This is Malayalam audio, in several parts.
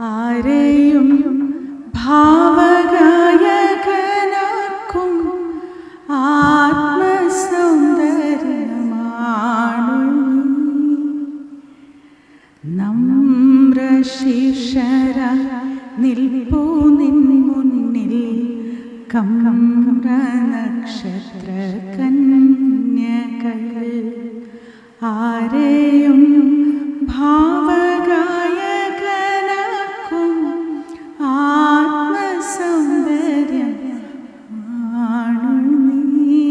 ആരെയും ഭാവഗായകനാക്കും ആത്മസൗന്ദര്യമാണു നമ്രശീർഷര നിൽപ്പൂ നിൻ മുന്നിൽ കമ്ര നക്ഷത്ര കന്യകൾ ആരെയും ഭാവഗായകനാക്കും ആത്മസൗന്ദര്യം ആണു നീ.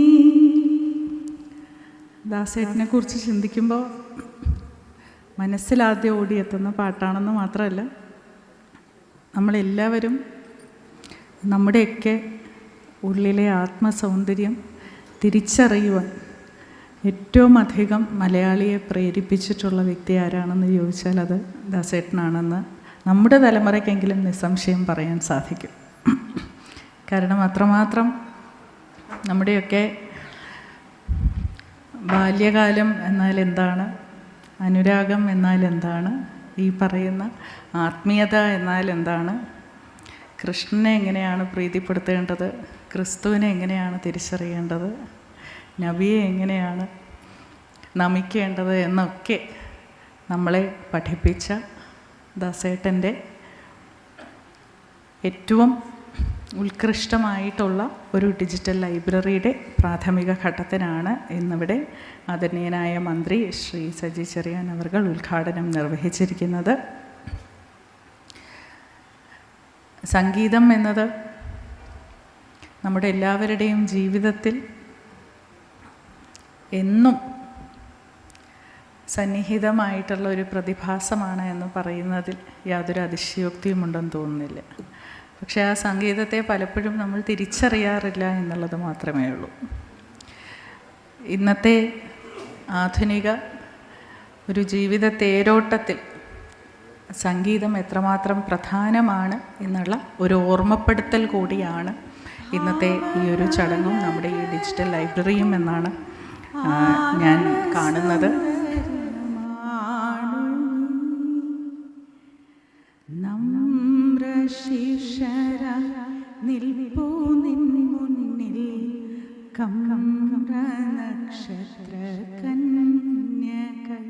ദാസേട്ടനെ കുറിച്ച് ചിന്തിക്കുമ്പോൾ മനസ്സിലാദ്യം ഓടിയെത്തുന്ന പാട്ടാണെന്ന് മാത്രമല്ല, നമ്മളെല്ലാവരും നമ്മുടെയൊക്കെ ഉള്ളിലെ ആത്മസൗന്ദര്യം തിരിച്ചറിയുവാൻ ഏറ്റവും അധികം മലയാളിയെ പ്രേരിപ്പിച്ചിട്ടുള്ള വ്യക്തി ആരാണെന്ന് ചോദിച്ചാൽ അത് ദാസേട്ടനാണെന്ന് നമ്മുടെ തലമുറയ്ക്കെങ്കിലും നിസ്സംശയം പറയാൻ സാധിക്കും. കാരണം അത്രമാത്രം നമ്മുടെയൊക്കെ ബാല്യകാലം എന്നാൽ എന്താണ്, അനുരാഗം എന്നാൽ എന്താണ്, ഈ പറയുന്ന ആത്മീയത എന്നാൽ എന്താണ്, കൃഷ്ണനെ എങ്ങനെയാണ് പ്രീതിപ്പെടുത്തേണ്ടത്, ക്രിസ്തുവിനെ എങ്ങനെയാണ് തിരിച്ചറിയേണ്ടത്, നബിയെ എങ്ങനെയാണ് നമിക്കേണ്ടത് എന്നൊക്കെ നമ്മളെ പഠിപ്പിച്ച ദാസേട്ടൻ്റെ ഏറ്റവും ഉത്കൃഷ്ടമായിട്ടുള്ള ഒരു ഡിജിറ്റൽ ലൈബ്രറിയുടെ പ്രാഥമിക ഘട്ടത്തിനാണ് ഇന്നിവിടെ ആദരണീയനായ മന്ത്രി ശ്രീ സജി ചെറിയാൻ അവർകൾ ഉദ്ഘാടനം നിർവഹിച്ചിരിക്കുന്നത്. സംഗീതം എന്നത് നമ്മുടെ എല്ലാവരുടെയും ജീവിതത്തിൽ എന്നും സന്നിഹിതമായിട്ടുള്ള ഒരു പ്രതിഭാസമാണ് എന്ന് പറയുന്നതിൽ യാതൊരു അതിശയോക്തിയുമുണ്ടെന്ന് തോന്നുന്നില്ല. പക്ഷേ ആ സംഗീതത്തെ പലപ്പോഴും നമ്മൾ തിരിച്ചറിയാറില്ല എന്നുള്ളത് മാത്രമേ ഉള്ളൂ. ഇന്നത്തെ ആധുനിക ഒരു ജീവിത തേരോട്ടത്തിൽ സംഗീതം എത്രമാത്രം പ്രധാനമാണ് എന്നുള്ള ഒരു ഓർമ്മപ്പെടുത്തൽ കൂടിയാണ് ഇന്നത്തെ ഈ ഒരു ചടങ്ങും നമ്മുടെ ഈ ഡിജിറ്റൽ ലൈബ്രറിയും എന്നാണ് ഞാൻ കാണുന്നത്. നമ്രശീർഷര നിൽപ്പൂ നിൻ മുന്നിൽ കമ്ര നക്ഷത്ര കന്യകൾ